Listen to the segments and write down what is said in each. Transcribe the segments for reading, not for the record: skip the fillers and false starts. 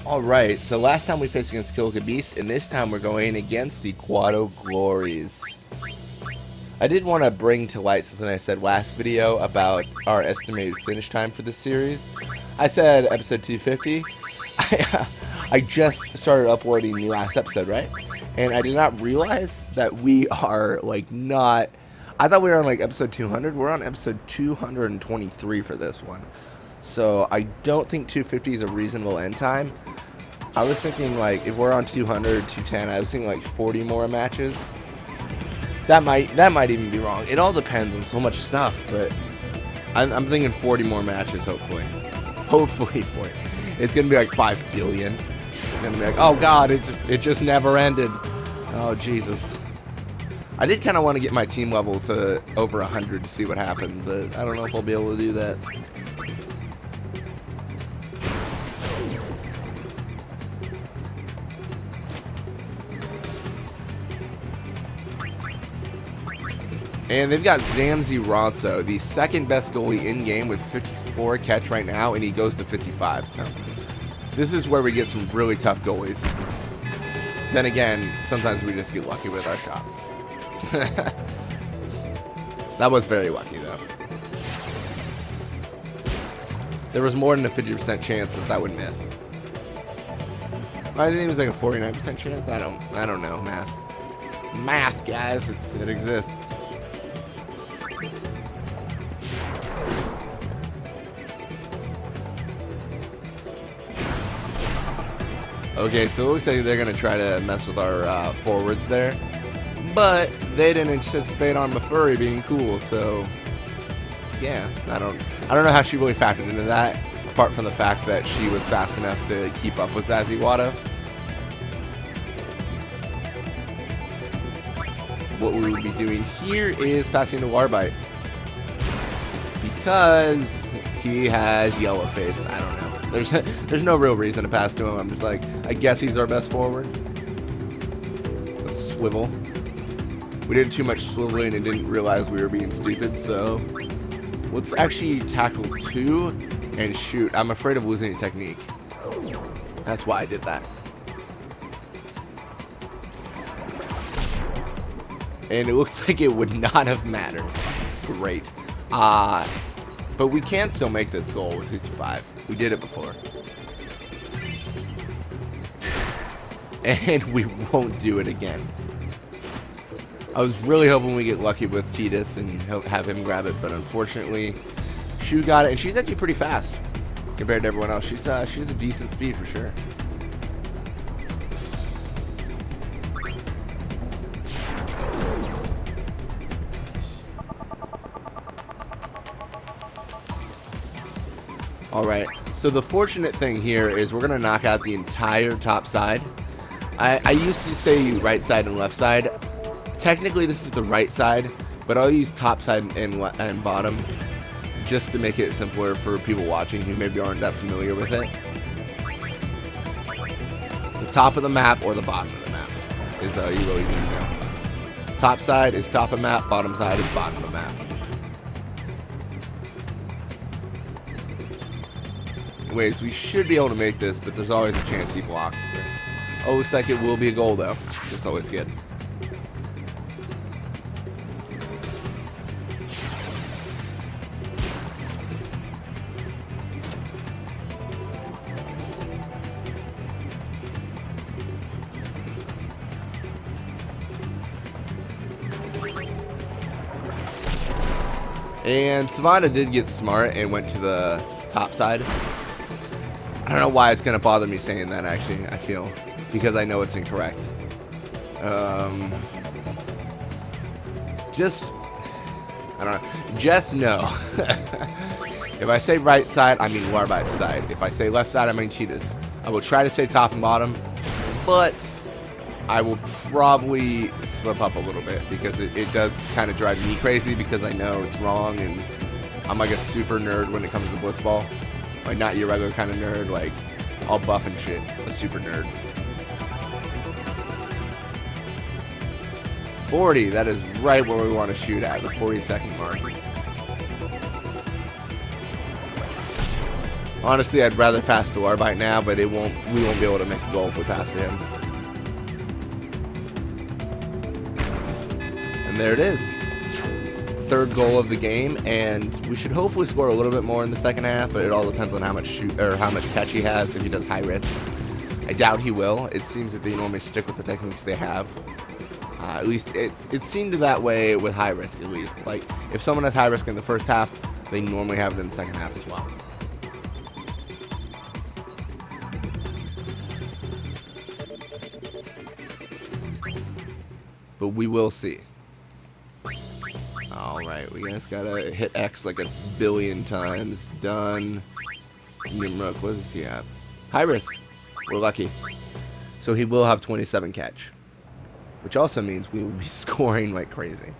Alright, so last time we faced against Kill Beast, and this time we're going against the Guado Glories. I did want to bring to light something I said last video about our estimated finish time for this series. I said episode 250. I just started uploading the last episode, right? And I did not realize that we are, like, not... I thought we were on, like, episode 200. We're on episode 223 for this one. So I don't think 250 is a reasonable end time. I was thinking, like, if we're on 200, 210, I was thinking, like, 40 more matches. That might even be wrong. It all depends on so much stuff, but I'm thinking 40 more matches, hopefully. Hopefully 40. It's gonna be like 5 billion. It's gonna be like, oh god, it just never ended. Oh Jesus. I did kind of want to get my team level to over 100 to see what happened, but I don't know if I'll be able to do that. And they've got Zamzi Ronso, the second best goalie in game with 54 catch right now, and he goes to 55. So this is where we get some really tough goalies. Then again, sometimes we just get lucky with our shots. That was very lucky though. There was more than a 50% chance that would miss. I think it was like a 49% chance. I don't know math. Math, guys, it exists. Okay, so it looks like they're gonna try to mess with our forwards there, but they didn't anticipate on Mafuri being cool. So yeah, I don't know how she really factored into that, apart from the fact that she was fast enough to keep up with Zazie Guado. What we would be doing here is passing to Warbite because he has yellow face. I don't know. There's no real reason to pass to him. I'm just like, I guess he's our best forward. Let's swivel. We did too much swiveling and didn't realize we were being stupid, so let's actually tackle 2 and shoot. I'm afraid of losing a technique. That's why I did that. And it looks like it would not have mattered. Great. But we can still make this goal with 55. We did it before. And we won't do it again. I was really hoping we get lucky with Titus and have him grab it, but unfortunately, Shu got it, and she's actually pretty fast compared to everyone else. She's a decent speed for sure. Alright, so the fortunate thing here is we're going to knock out the entire top side. I used to say right side and left side. Technically this is the right side, but I'll use top side and bottom just to make it simpler for people watching who maybe aren't that familiar with it. The top of the map or the bottom of the map is you really need to know. Top side is top of map, bottom side is bottom of the map. Anyways, we should be able to make this, but there's always a chance he blocks. But, oh, looks like it will be a goal, though. That's always good. And Savannah did get smart and went to the top side. I don't know why it's going to bother me saying that, actually, I feel. Because I know it's incorrect. Just know. If I say right side, I mean Warbite side. If I say left side, I mean Cheetahs. I will try to say top and bottom, but I will probably slip up a little bit because it does kind of drive me crazy because I know it's wrong and I'm like a super nerd when it comes to Blitzball. Like, not your regular kind of nerd, like, all buff and shit. A super nerd. 40, that is right where we want to shoot at, the 40-second mark. Honestly, I'd rather pass to Arbite now, but we won't be able to make a goal if we pass to him. And there it is. Third goal of the game, and we should hopefully score a little bit more in the second half, but it all depends on how much catch he has, if he does high risk. I doubt he will. It seems that they normally stick with the techniques they have. At least it seemed that way with high risk, at least. Like, if someone has high risk in the first half, they normally have it in the second half as well. But we will see. Alright, we just gotta hit X like a billion times. Done. Nimrok, what does he have? High risk. We're lucky. So he will have 27 catch. Which also means we will be scoring like crazy.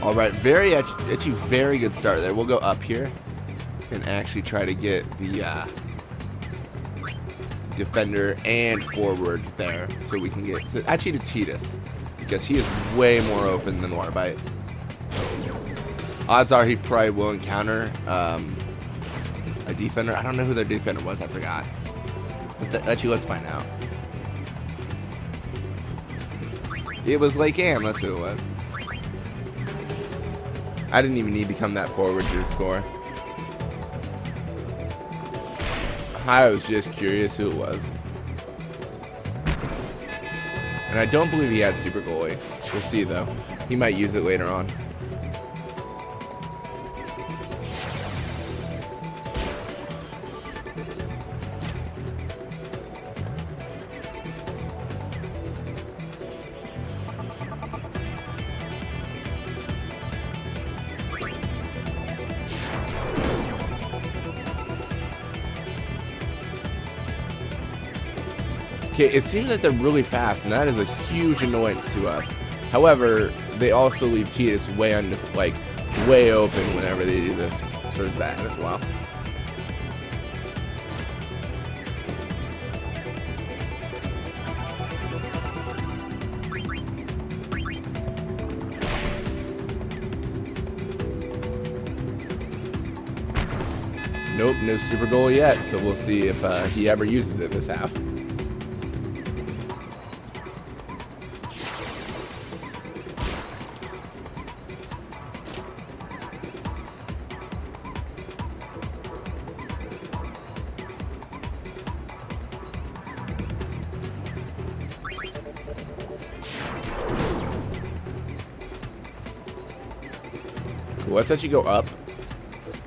Alright, actually very good start there. We'll go up here and actually try to get the defender and forward there so we can get to Titus, because he is way more open than Warbite. Odds are he probably will encounter a defender. I don't know who their defender was, I forgot. Let's find out. It was Lake Am, that's who it was. I didn't even need to come that forward to score. I was just curious who it was. And I don't believe he had super goalie. We'll see though. He might use it later on. Okay, it seems like they're really fast, and that is a huge annoyance to us. However, they also leave Titus way open whenever they do this. So there's that as well. Nope, no super goal yet, so we'll see if he ever uses it this half. Let's actually go up.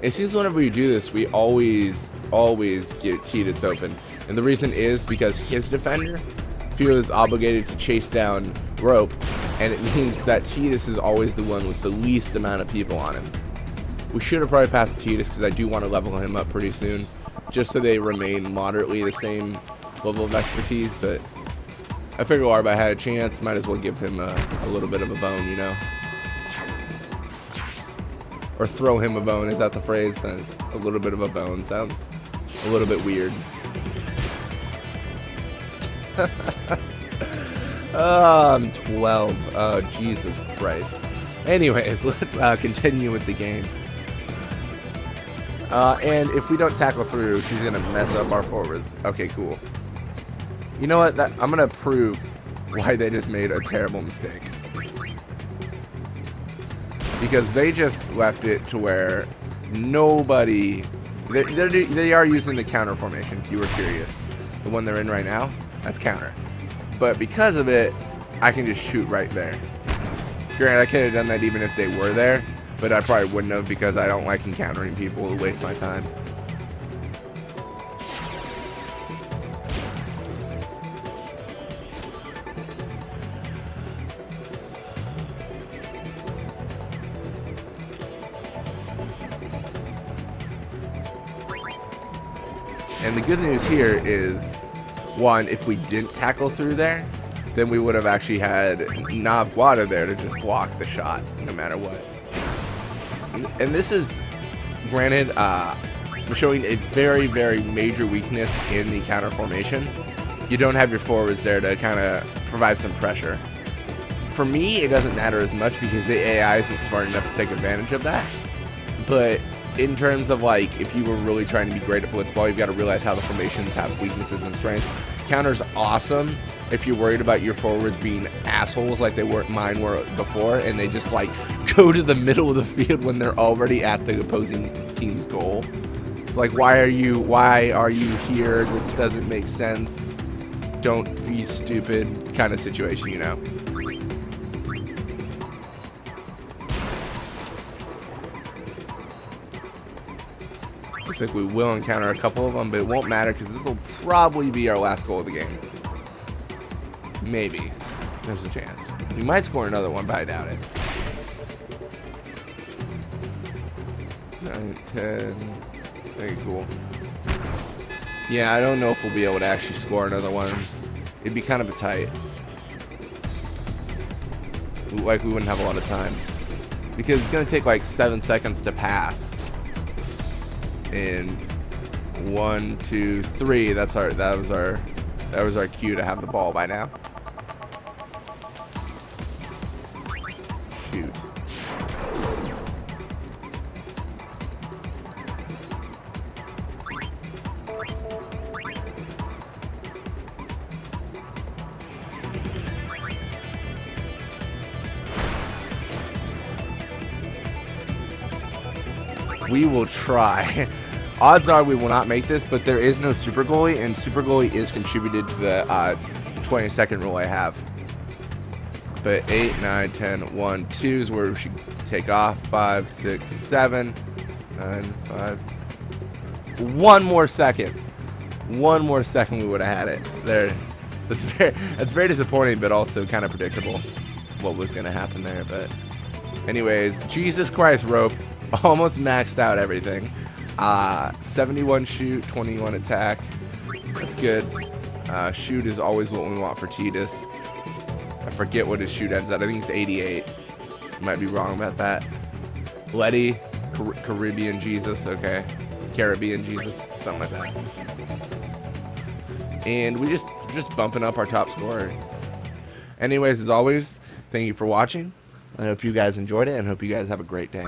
It seems whenever we do this, we always get Titus open. And the reason is because his defender feels obligated to chase down rope, and it means that Titus is always the one with the least amount of people on him. We should have probably passed Titus because I do want to level him up pretty soon, just so they remain moderately the same level of expertise, but I figured Arba had a chance, might as well give him a little bit of a bone, you know? Or throw him a bone, is that the phrase? Says a little bit of a bone sounds a little bit weird. Oh, I'm 12. Oh, Jesus Christ. Anyways, let's continue with the game. And if we don't tackle through, she's gonna mess up our forwards. Okay, cool. You know what? I'm gonna prove why they just made a terrible mistake. Because they just left it to where nobody... They are using the counter formation, if you were curious. The one they're in right now, that's counter. But because of it, I can just shoot right there. Granted, I could have done that even if they were there, but I probably wouldn't have because I don't like encountering people who waste my time. And the good news here is, one, if we didn't tackle through there, then we would have actually had Guado there to just block the shot, no matter what. And this is, granted, showing a very, very major weakness in the counter formation. You don't have your forwards there to kind of provide some pressure. For me, it doesn't matter as much because the AI isn't smart enough to take advantage of that. But in terms of, like, if you were really trying to be great at Blitzball, you've got to realize how the formations have weaknesses and strengths. Counter's awesome if you're worried about your forwards being assholes like mine were before, and they just, like, go to the middle of the field when they're already at the opposing team's goal. It's like, why are you here? This doesn't make sense. Don't be stupid kind of situation, you know? Looks like we will encounter a couple of them, but it won't matter because this will probably be our last goal of the game. Maybe. There's a chance. We might score another one, but I doubt it. 9, 10. Very cool. Yeah, I don't know if we'll be able to actually score another one. It'd be kind of a tight. Like, we wouldn't have a lot of time. Because it's going to take like 7 seconds to pass. And 1, 2, 3. That was our cue to have the ball by now. Shoot. We will try. Odds are we will not make this, but there is no super goalie, and super goalie is contributed to the 20-second rule I have. But 8, 9, 10, 1, 2 is where we should take off. 5, 6, 7, 9, 5. One more second. One more second, we would have had it. There. That's very disappointing, but also kind of predictable what was going to happen there. But anyways, Jesus Christ, rope. Almost maxed out everything. 71 shoot, 21 attack. That's good. Shoot is always what we want for Titus. I forget what his shoot ends at. I think it's 88. Might be wrong about that. Letty, Caribbean Jesus. Okay. Caribbean Jesus. Something like that. And we're just bumping up our top scorer. Anyways, as always, thank you for watching. I hope you guys enjoyed it and hope you guys have a great day.